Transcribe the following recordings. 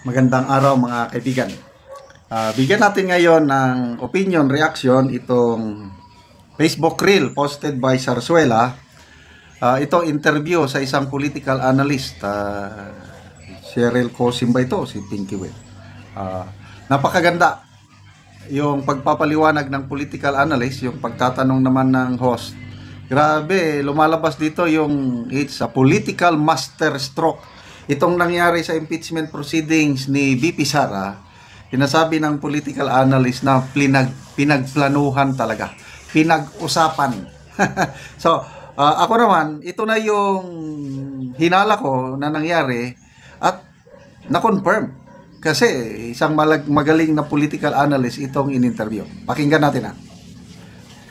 Magandang araw mga kaibigan. Bigyan natin ngayon ng opinion reaction itong Facebook reel posted by Sarsuela. Ito interview sa isang political analyst. Cheryl Cosim ba ito? Si Pinky Webb. Napakaganda yung pagpapaliwanag ng political analyst, yung pagtatanong naman ng host. Grabe, lumalabas dito yung it's a political master stroke. Itong nangyari sa impeachment proceedings ni VP Sara, sinasabi ng political analyst na pinagplanuhan talaga, pinag-usapan. So, ako naman, ito na yung hinala ko na nangyari at na-confirm. Kasi isang magaling na political analyst itong in-interview. Pakinggan natin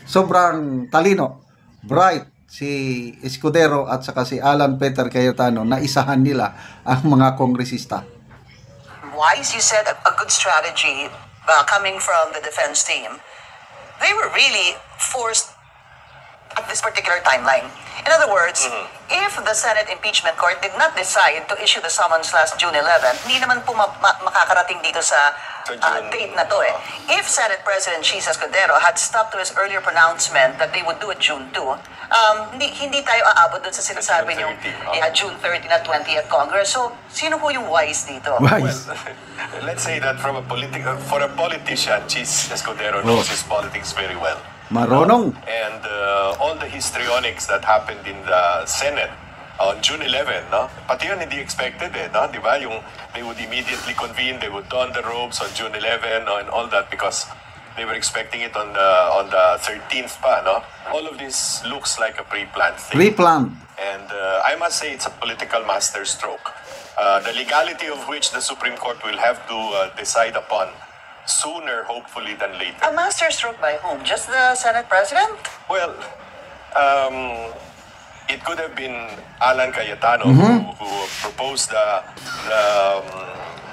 Sobrang talino, bright, si Escudero at saka si Alan Peter Cayetano na isahan nila ang mga kongresista. Wise, you said a good strategy coming from the defense team. They were really forced at this particular timeline. In other words, if the Senate Impeachment Court did not decide to issue the summons last June 11, hindi naman po makakarating dito sa date na to If Senate President Chis Escudero had stuck to his earlier pronouncement that they would do it June 2, hindi tayo aabot dun sa sinasabi yung June 30 na 20th Congress. So, sino po yung wise dito? Wise. Well, let's say that for a politician, Chis Escudero knows his politics very well. Maronong. And all the histrionics that happened in the Senate on June 11, pati yun hindi expected di ba? Yung they would immediately convene, they would don the robes on June 11 and all that because they were expecting it on the 13th pa, All of this looks like a pre-planned thing. Pre-planned. And I must say it's a political masterstroke. The legality of which the Supreme Court will have to decide upon sooner, hopefully, than later. A masterstroke by whom? Just the Senate President? Well, it could have been Alan Cayetano who proposed the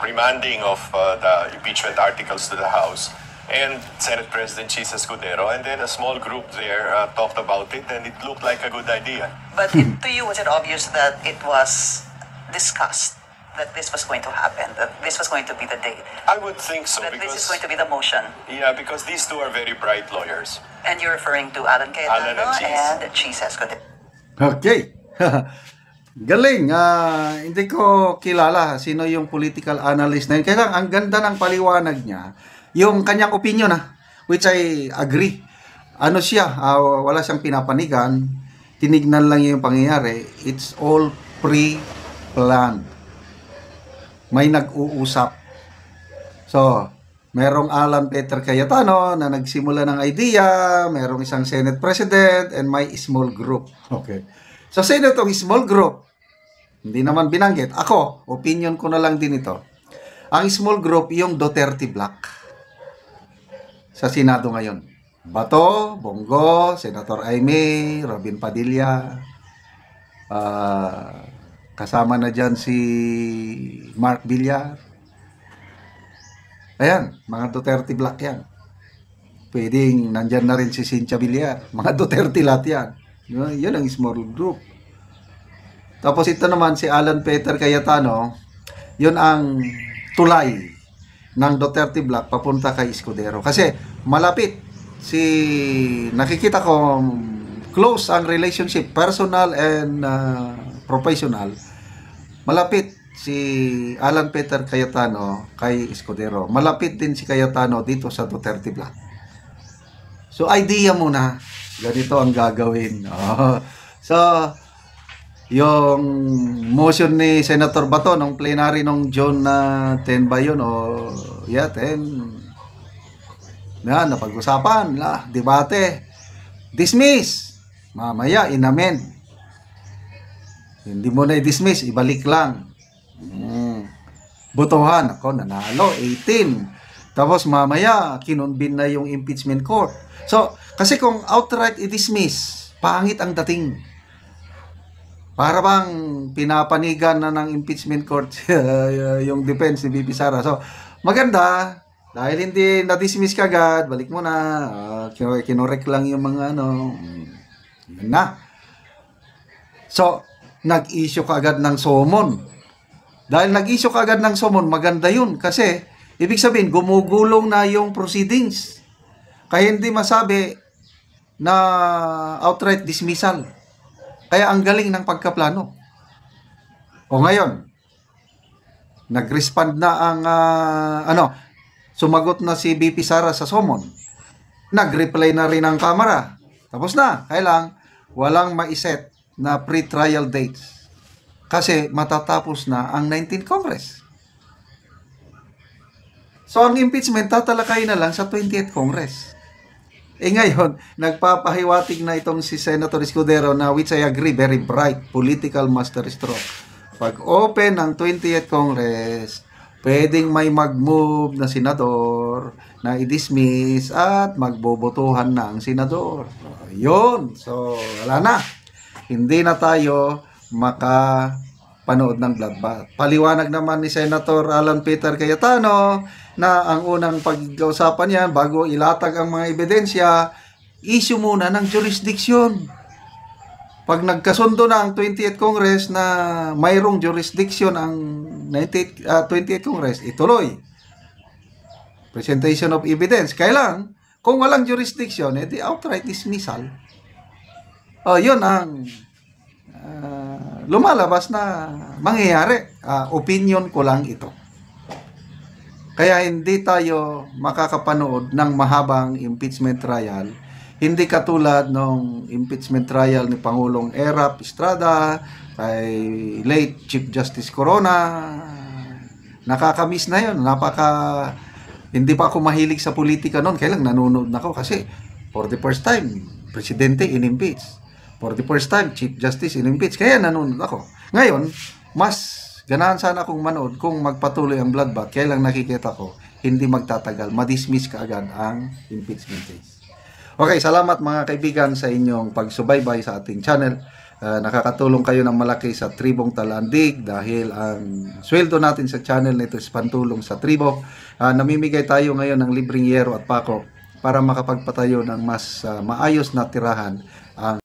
remanding of the impeachment articles to the House, and Senate President Chis Escudero, and then a small group there talked about it, and it looked like a good idea. But to you, was it obvious that it was discussed? That this was going to happen, that this was going to be the date? I would think so. That this is going to be the motion? Yeah, because these two are very bright lawyers. And you're referring to Alan Cayetano and Chis Escudero. Okay. Galing. Hindi ko kilala sino yung political analyst na yun. Kaya ang ganda ng paliwanag niya, yung kanyang opinion which I agree. Ano siya, wala siyang pinapanigan, tinignan lang yung pangyayari. It's all pre-planned. May nag-uusap. So, merong Alan Peter Cayetano na nagsimula ng idea, merong isang Senate President, and may small group. Okay. So, sino itong small group? Hindi naman binanggit. Ako, opinion ko na lang din ito. Ang small group, yung Duterte Black sa Senado ngayon. Bato, Bongo, Senator Aimee, Robin Padilla, kasama na dyan si Mark Villar. Ayan, mga Duterte Black yan. Pwedeng nandyan na rin si Cynthia Villar. Mga Duterte lahat yan. Yan ang small group. Tapos ito naman si Alan Peter Cayetano, yun ang tulay ng Duterte Black papunta kay Escudero. Kasi malapit nakikita ko close ang relationship, personal and professional. Malapit si Alan Peter Cayetano kay Escudero. Malapit din si Cayetano dito sa Duterte Black. So, idea muna. Ganito ang gagawin. So, yung motion ni Senator Bato nung plenary nung June 10 ba yun? 10. Yan, napag-usapan. Debate. Dismiss. Mamaya, inamen. Hindi mo na i-dismiss, ibalik lang. Botohan, ako nanalo, 18. Tapos mamaya, kinonvene na yung impeachment court. So, kasi kung outright i-dismiss, pangit ang dating. Para bang pinapanigan na ng impeachment court yung defense ni VP Sara. So, maganda, dahil hindi na-dismiss kagad, balik mo na, kinorek lang yung mga yun na. So, nag-issue kaagad ng summon Dahil nag-issue kagad ng summon, maganda yun. Kasi, ibig sabihin, gumugulong na yung proceedings. Kaya hindi masabi na outright dismissal. Kaya ang galing ng pagkaplano. O ngayon, nag-respond na ang, sumagot na si BP Sara sa summon. Nag-reply na rin ang Kamara. Tapos na. Kailang, walang maiset na pre-trial dates. Kasi matatapos na ang 19th Congress. So, ang impeachment, tatalakay na lang sa 20th Congress. Ngayon, nagpapahiwatig na itong si Senator Escudero na which I agree, very bright political masterstroke. Pag open ng 20th Congress, pwedeng may mag-move na senador na i-dismiss at magbobotohan na ang senador. Yun. So, wala na. Hindi na tayo makapanood ng bloodbath. Paliwanag naman ni Senator Alan Peter Cayetano na ang unang pag-uusapan yan bago ilatag ang mga ebidensya, issue muna ng jurisdiction. Pag nagkasundo na ang 20th Congress na mayroong jurisdiction ang 20th Congress, ituloy. Presentation of evidence. Kailang, kung walang jurisdiction, edi outright dismissal. Yun ang lumalabas na mangyayari. Opinion ko lang ito. Kaya hindi tayo makakapanood ng mahabang impeachment trial. Hindi katulad ng impeachment trial ni Pangulong Erap Estrada, kay late Chief Justice Corona. Nakakamiss na yun. Hindi pa ako mahilig sa politika noon. Kailang nanonood na ako kasi for the first time, Presidente in-impeach. For the first time, Chief Justice in-impeach. Kaya nanonood ako. Ngayon, mas ganahan sana akong manood kung magpatuloy ang bloodbath. Kaya lang nakikita ko, hindi magtatagal. Madismiss kaagad ang impeachment case. Okay, salamat mga kaibigan sa inyong pagsubaybay sa ating channel. Nakakatulong kayo ng malaki sa Tribong Talandig dahil ang sweldo natin sa channel nito is pantulong sa tribo. Namimigay tayo ngayon ng libreng yero at pako para makapagpatayo ng mas maayos na tirahan ang